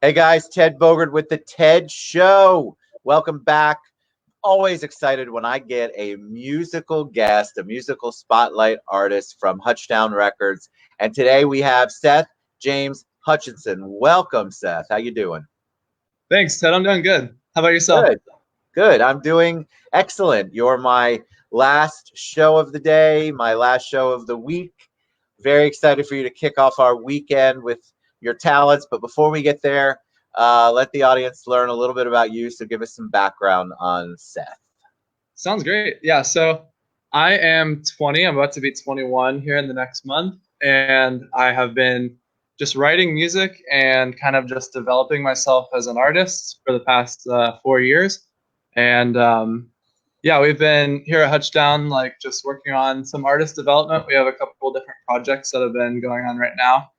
Hey guys, Ted Bogert with the Ted Show. Welcome back. Always excited when I get a musical guest, a musical spotlight artist from Hutchdown Records. And today we have Seth James Hutchinson. Welcome, Seth. How you doing? Thanks, Ted. I'm doing good. How about yourself? Good. Good. I'm doing excellent. You're my last show of the day, my last show of the week. Very excited for you to kick off our weekend with your talents. But before we get there, let the audience learn a little bit about you. So give us some background on Seth. Sounds great. Yeah, so I am 20. I'm about to be 21 here in the next month. And I have been just writing music and kind of just developing myself as an artist for the past 4 years. And yeah, we've been here at Hutchdown, like just working on some artist development. We have a couple different projects that have been going on right now.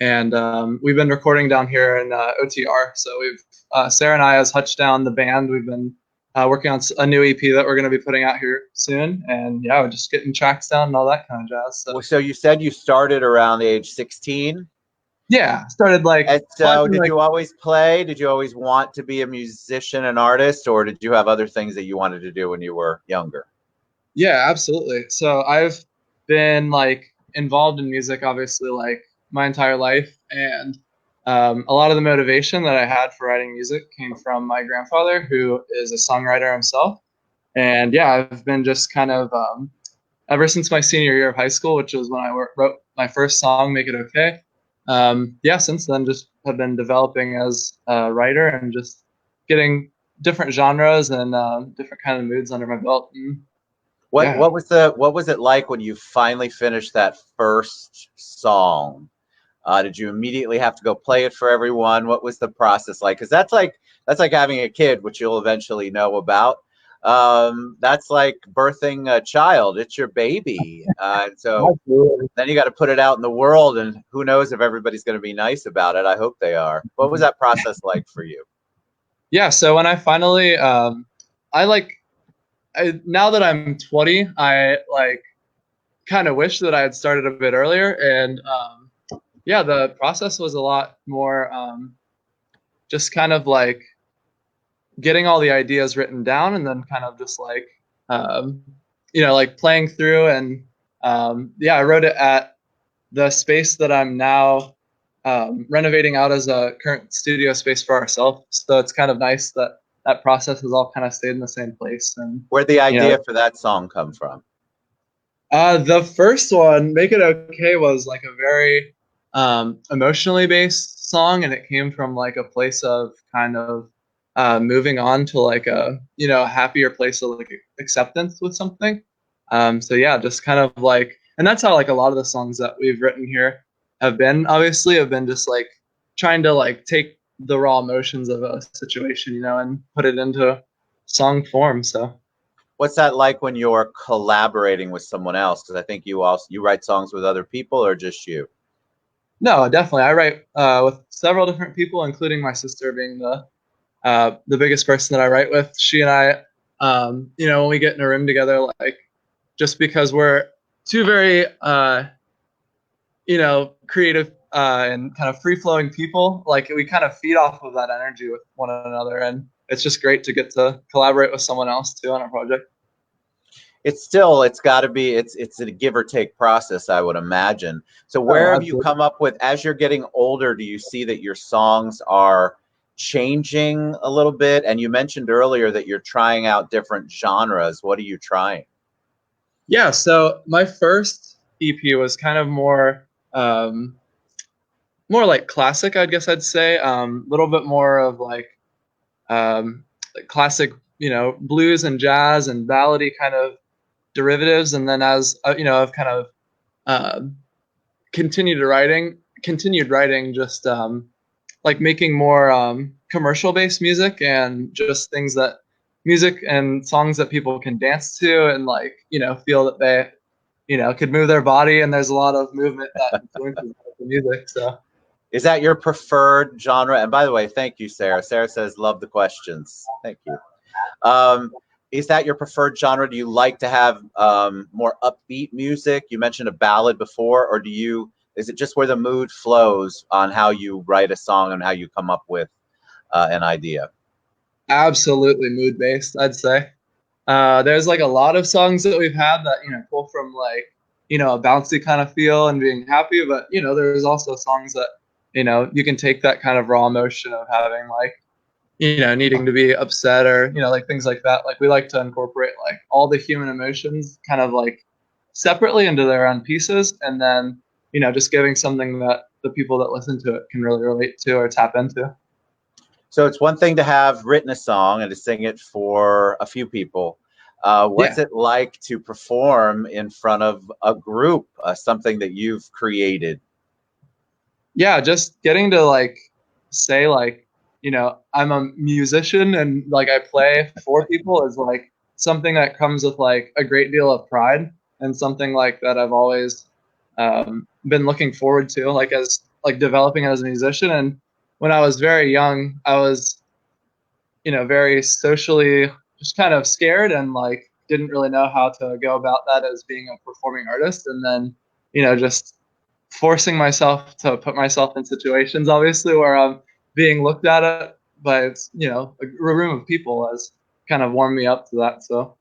And we've been recording down here in OTR. So we've Sarah and I, as Hutchdown, the band, we've been working on a new EP that we're going to be putting out here soon. And yeah, we're just getting tracks down and all that kind of jazz. So So you said you started around the age 16. yeah, started like And so finding did like you always play? Did you always want to be a musician and artist, or did you have other things that you wanted to do when you were younger? yeah, absolutely. So I've been like involved in music, obviously, like my entire life, and a lot of the motivation that I had for writing music came from my grandfather, who is a songwriter himself. And yeah, I've been just kind of ever since my senior year of high school, which was when I wrote my first song, "Make It Okay." Yeah, since then, just have been developing as a writer and just getting different genres and different kind of moods under my belt. And What yeah. what was the what was it like when you finally finished that first song? Did you immediately have to go play it for everyone? What was the process like? Because that's like having a kid, which you'll eventually know about. That's like birthing a child. It's your baby, and so Absolutely. then you got to put it out in the world, and who knows if everybody's going to be nice about it. I hope they are. What was that process like for you? Yeah, so when I finally, I like, now that I'm 20, I like kind of wish that I had started a bit earlier. And yeah, the process was a lot more just kind of like getting all the ideas written down and then kind of just like, um, like playing through. And yeah, I wrote it at the space that I'm now renovating out as a current studio space for ourselves. So it's kind of nice that that process has all kind of stayed in the same place. And Where'd the you know, idea for that song come from? the first one, "Make It Okay," was like a very emotionally based song, and it came from like a place of kind of moving on to like a happier place of like acceptance with something. So yeah, just kind of like, and that's how like a lot of the songs that we've written here have been just like trying to like take the raw emotions of a situation, and put it into song form. So. What's that like when you're collaborating with someone else? Because I think you write songs with other people or just you. No, definitely. I write with several different people, including my sister being the biggest person that I write with. She and I, when we get in a room together, like just because we're two very, creative and kind of free flowing people, like we kind of feed off of that energy with one another, and it's just great to get to collaborate with someone else too on a project. It's got to be it's a give or take process, I would imagine. So Oh, where have you absolutely. come up with, as you're getting older, do you see that your songs are changing a little bit? And you mentioned earlier that you're trying out different genres. What are you trying? Yeah. So my first EP was kind of more like classic, I guess I'd say. A little bit more of like classic, blues and jazz and ballady kind of derivatives. And then as I've kind of uh, continued writing, just like making more commercial based music and just music and songs that people can dance to and like feel that they could move their body, and there's a lot of movement that influences the music. So. Is that your preferred genre? And by the way, thank you, Sarah. Sarah says, love the questions. Thank you. Um, is that your preferred genre? Do you like to have more upbeat music? You mentioned a ballad before, or is it just where the mood flows on how you write a song and how you come up with an idea? Absolutely mood based, I'd say. There's like a lot of songs that we've had that, pull from like, a bouncy kind of feel and being happy. But, there's also songs that, you can take that kind of raw emotion of having like, needing to be upset or, like things like that. Like we like to incorporate like all the human emotions kind of like separately into their own pieces. And then, just giving something that the people that listen to it can really relate to or tap into. So it's one thing to have written a song and to sing it for a few people. What's Yeah. it like to perform in front of a group, something that you've created? Yeah, just getting to like say like, I'm a musician and like I play for people is like something that comes with like a great deal of pride and something like that I've always been looking forward to, like as like developing as a musician. And when I was very young, I was, very socially just kind of scared and like didn't really know how to go about that as being a performing artist. And then, just forcing myself to put myself in situations, obviously, where I'm being looked at it by, a room of people has kind of warmed me up to that. So,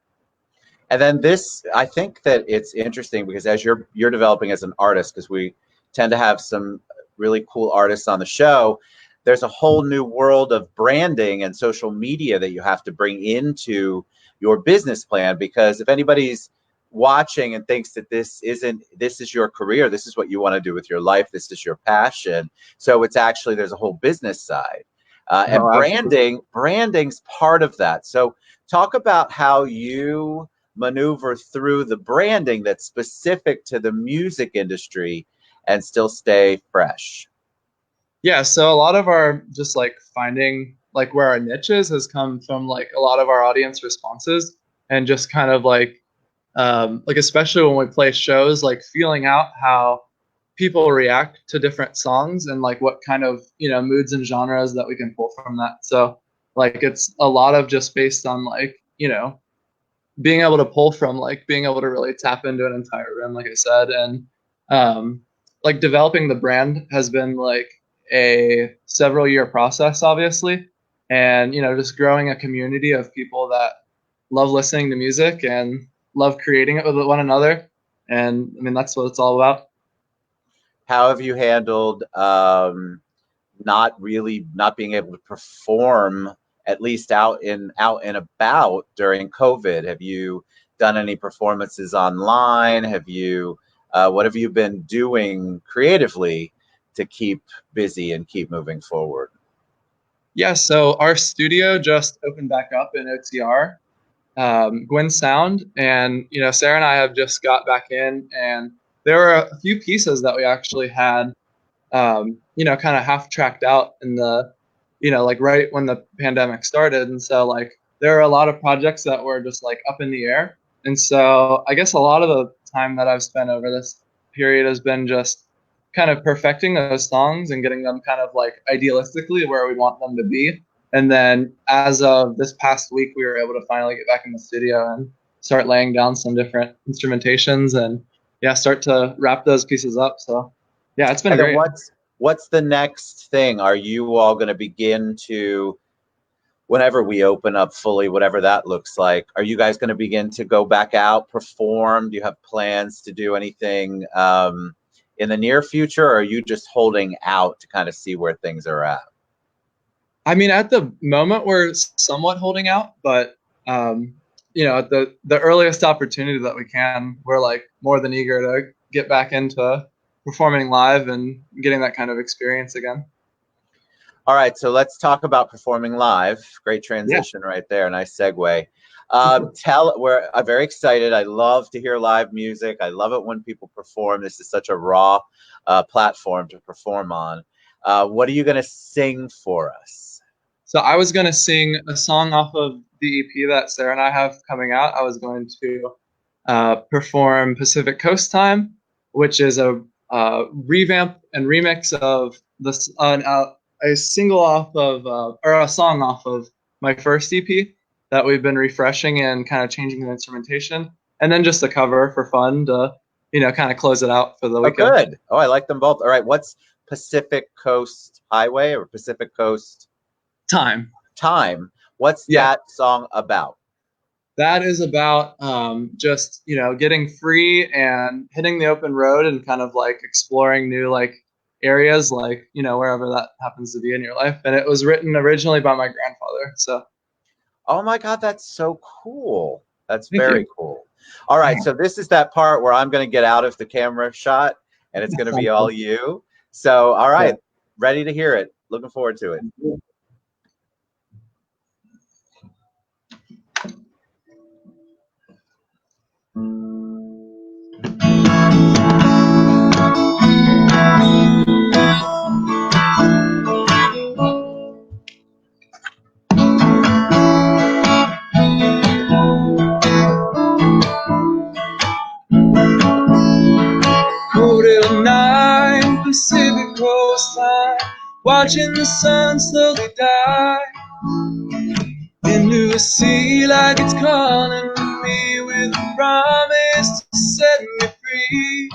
And then this, I think that it's interesting because as you're developing as an artist, because we tend to have some really cool artists on the show, there's a whole new world of branding and social media that you have to bring into your business plan. Because if anybody's watching and thinks that this is your career, this is what you want to do with your life, this is your passion. So it's actually, there's a whole business side. And oh, absolutely. branding's part of that. So talk about how you maneuver through the branding that's specific to the music industry and still stay fresh. Yeah. So a lot of our just like finding like where our niche is has come from like a lot of our audience responses and just kind of like especially when we play shows, like feeling out how people react to different songs and like what kind of moods and genres that we can pull from that. So like it's a lot of just based on like being able to pull from like being able to really tap into an entire room, like I said. And um like developing the brand has been like a several year process, obviously. And just growing a community of people that love listening to music and love creating it with one another. And I mean that's what it's all about. How have you handled not being able to perform, at least out and about during COVID? Have you done any performances online? Have you what have you been doing creatively to keep busy and keep moving forward? Yeah, so our studio just opened back up in OTR, Gwen Sound, and Sarah and I have just got back in, and there were a few pieces that we actually had, kind of half tracked out in the, like right when the pandemic started, and so like there are a lot of projects that were just like up in the air, and so I guess a lot of the time that I've spent over this period has been just kind of perfecting those songs and getting them kind of like idealistically where we want them to be. And then as of this past week, we were able to finally get back in the studio and start laying down some different instrumentations and yeah, start to wrap those pieces up. So yeah, it's been And then great. what's the next thing? Are you all going to begin to, whenever we open up fully, whatever that looks like, are you guys going to begin to go back out, perform? Do you have plans to do anything in the near future, or are you just holding out to kind of see where things are at? I mean, at the moment, we're somewhat holding out, but um, at the earliest opportunity that we can, we're like more than eager to get back into performing live and getting that kind of experience again. All right, so let's talk about performing live. Great Yeah. transition right there. Nice segue. We're very excited. I love to hear live music. I love it when people perform. This is such a raw platform to perform on. What are you going to sing for us? So I was going to sing a song off of the EP that Sarah and I have coming out. I was going to perform Pacific Coast Time, which is a revamp and remix of this a single off of or a song off of my first EP that we've been refreshing and kind of changing the instrumentation, and then just a cover for fun to kind of close it out for the Oh, weekend. good. Oh, I like them both. All right. What's Pacific Coast Highway or Pacific Coast Time. Time? What's Yeah. that song about? That is about just getting free and hitting the open road and kind of like exploring new like areas, like wherever that happens to be in your life. And it was written originally by my grandfather. So Oh my God, that's so cool. That's thank very you. cool. All right, so this is that part where I'm going to get out of the camera shot and it's going to be all you. So, all Yeah. right, ready to hear it. Looking forward to it. Quarter nine, Pacific Coast Time, watching the sun slowly die into a sea like it's calling me with a promise to set me free.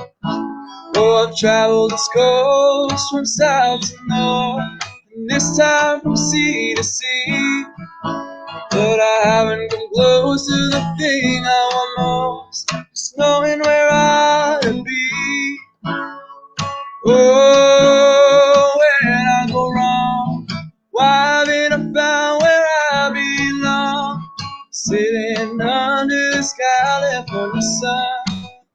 Oh, I've traveled this coast from south to north, and this time from sea to sea. But I haven't come close to the thing I want most, just knowing where I ought to be. Oh, where did I go wrong? Why haven't I found where I belong? Sitting under this California sun,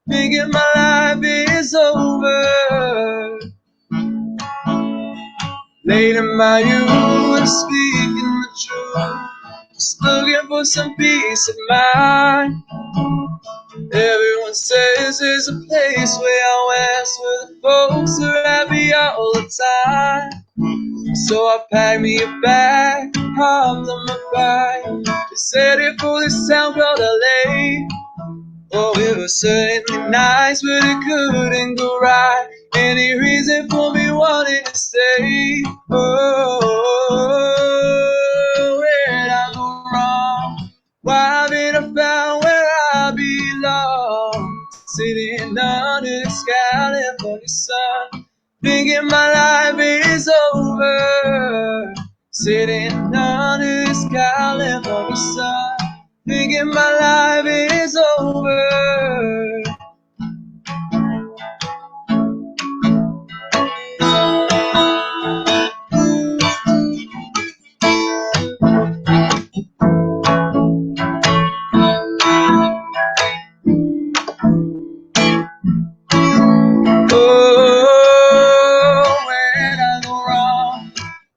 thinking my life is over. Late in my youth, and speaking the truth, just looking for some peace of mind. Everyone says there's a place way out west where the folks are happy all the time. So I packed me a bag, hopped on my bike, just headed for this town called LA. Oh, it was certainly nice, but it couldn't go right. Any reason for me wanting to stay? Oh, where did I go wrong? Why haven't I found where I belong? Sitting under this California sun, thinking my life is over. Sitting under this California sun, thinking my life is over. Oh, where did I go wrong?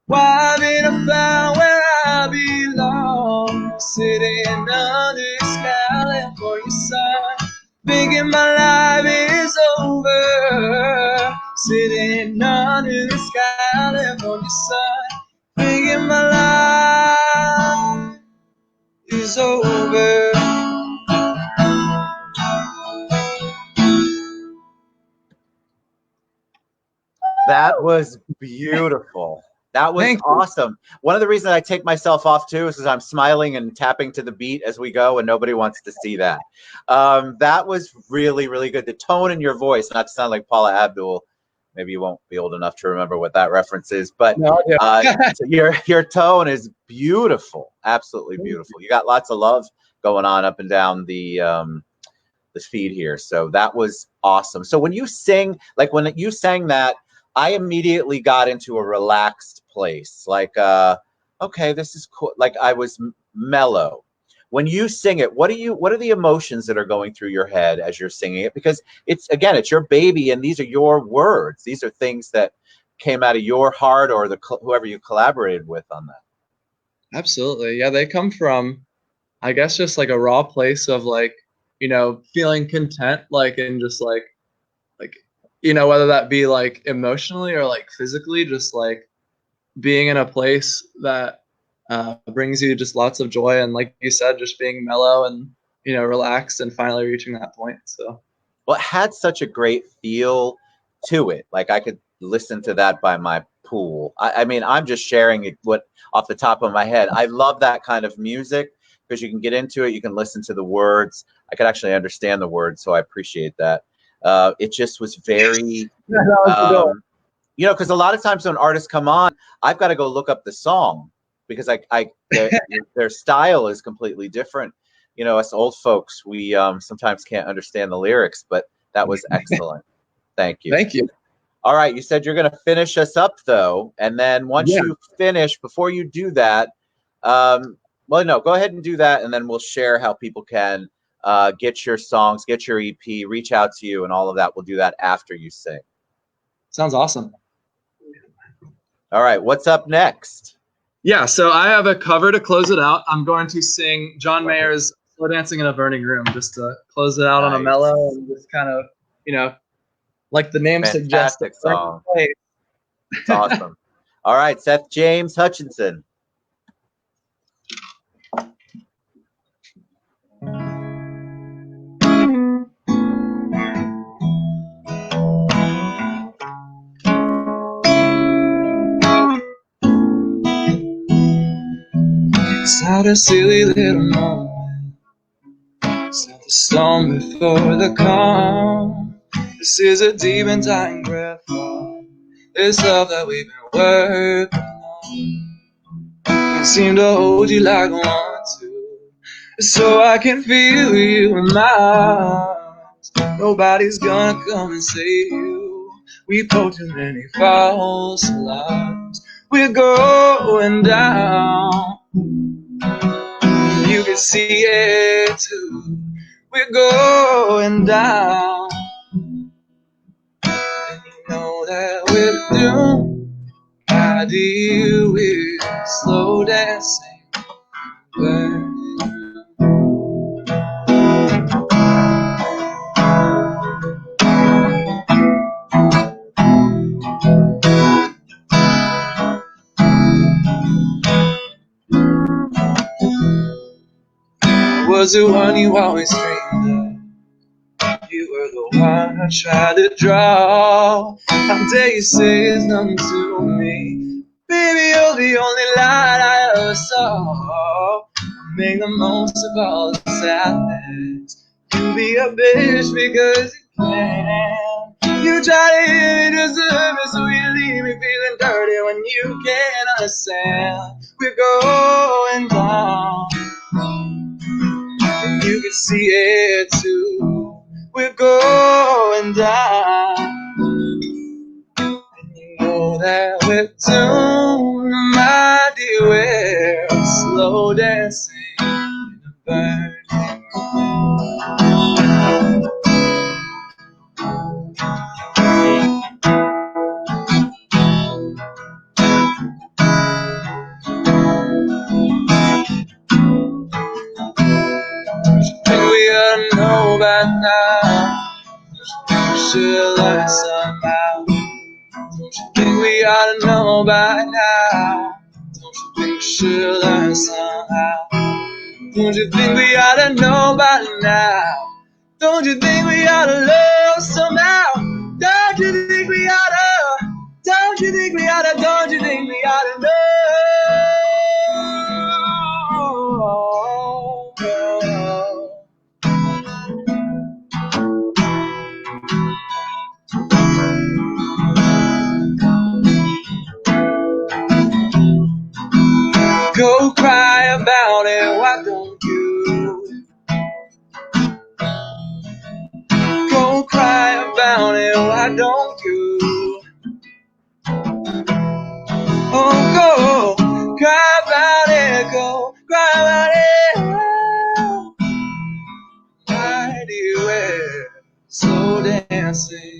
Why haven't I found where I belong? Sitting under this California sun, thinking my life is over. Sitting under this California sun, thinking my life is over. That was beautiful. That was Thank you. awesome. One of the reasons I take myself off too is because I'm smiling and tapping to the beat as we go, and nobody wants to see that. That was really, really good. The tone in your voice, not to sound like Paula Abdul. Maybe you won't be old enough to remember what that reference is, but No, yeah. so your tone is beautiful, absolutely beautiful. You got lots of love going on up and down the feed here. So that was awesome. So when you sing, like when you sang that, I immediately got into a relaxed place. Like, okay, this is cool. Like I was mellow. When you sing it, what are the emotions that are going through your head as you're singing it? Because it's your baby and these are your words. These are things that came out of your heart or whoever you collaborated with on that. Absolutely. Yeah, they come from, I guess, just like a raw place of like, feeling content, like, and just like, whether that be like emotionally or like physically, just like being in a place that brings you just lots of joy. And like you said, just being mellow and, relaxed and finally reaching that point. So, Well, it had such a great feel to it. Like I could listen to that by my pool. I mean, I'm just sharing it what off the top of my head. I love that kind of music because you can get into it, you can listen to the words. I can actually understand the words, so I appreciate that. It just was very, Yeah, that was the goal. because a lot of times when artists come on, I've got to go look up the song because their style is completely different. Us old folks, we sometimes can't understand the lyrics, but that was excellent. Thank you. Thank you. All right, you said you're going to finish us up though, and then once you finish, before you do that, well, no, go ahead and do that, and then we'll share how people can get your songs, get your EP, reach out to you, and all of that. We'll do that after you sing. Sounds awesome. All right, what's up next? Yeah, so I have a cover to close it out. I'm going to sing John Mayer's "Slow Dancing in a Burning Room" just to close it out on a mellow and just kind of, like the name suggests. Fantastic song. It's awesome. All right, Seth James Hutchinson. It's not a silly little moment. It's not the storm before the calm. This is a deep and dying breath for this love that we've been working on. Can't seem to hold you like I want to, so I can feel you in my arms. Nobody's gonna come and save you. We broke too many false alarms. We're going down. You can see it too. We're going down. And you know that we're doomed. I deal with slow dancing. Was the one you always dreamed of. You were the one I tried to draw. How dare you say it's nothing to me? Baby, you're the only light I ever saw. Make the most of all the sadness. You be a bitch because you can. You try to hit me just to hurt me, so you leave me feeling dirty when you can't understand. We're going down. You can see it too. We're going down. And you know that we're doomed, my dear. We're slow dancing in the burning we ought to know by now. We should learn somehow. Don't you think we ought to know by now? Don't you think we should learn somehow? Don't you think we ought to know by now? Don't you think we ought to love somehow? Don't you think we ought to? Don't you think we ought to? Don't you think we ought to know? Go cry about it, why don't you? Go cry about it, why don't you? Oh, go cry about it, go cry about it. Why do you wear slow dancing?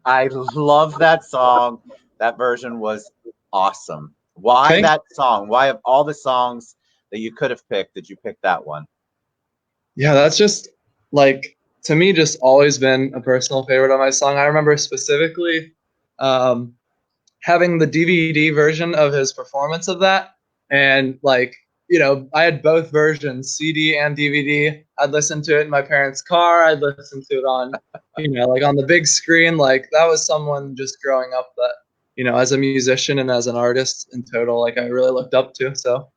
I love that song. That version was awesome. Why that song? Why of all the songs that you could have picked, did you pick that one? Yeah, that's just like, to me, just always been a personal favorite of my song. I remember specifically having the DVD version of his performance of that, and like, I had both versions, CD and DVD. I'd listen to it in my parents' car. I'd listen to it on, like on the big screen. Like that was someone just growing up that, as a musician and as an artist in total, like I really looked up to. So,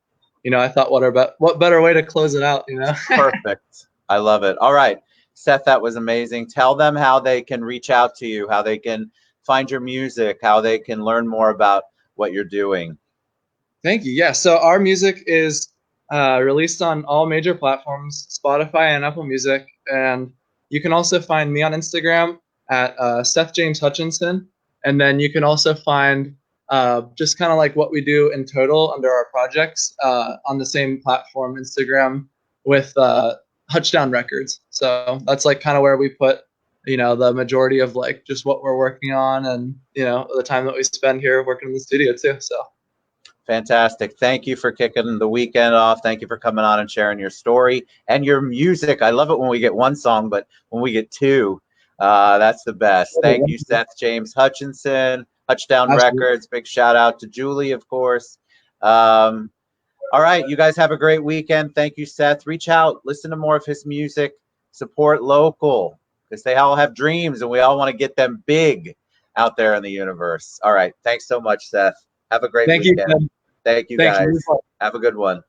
I thought, what better way to close it out, Perfect. I love it. All right, Seth, that was amazing. Tell them how they can reach out to you, how they can find your music, how they can learn more about what you're doing. Thank you. Yeah. So our music is released on all major platforms, Spotify and Apple Music. And you can also find me on Instagram at Seth James Hutchinson. And then you can also find just kind of like what we do in total under our projects on the same platform, Instagram, with Hutchdown Records. So that's like kind of where we put, the majority of like just what we're working on and, the time that we spend here working in the studio too. So. Fantastic. Thank you for kicking the weekend off. Thank you for coming on and sharing your story and your music. I love it when we get one song, but when we get two, that's the best. Thank you, Seth James Hutchinson, Hutchdown Records. Big shout out to Julie, of course. All right, you guys have a great weekend. Thank you, Seth. Reach out, listen to more of his music, support local, because they all have dreams and we all want to get them big out there in the universe. All right, thanks so much, Seth. Have a great weekend. You, Thank you, guys. Have a good one.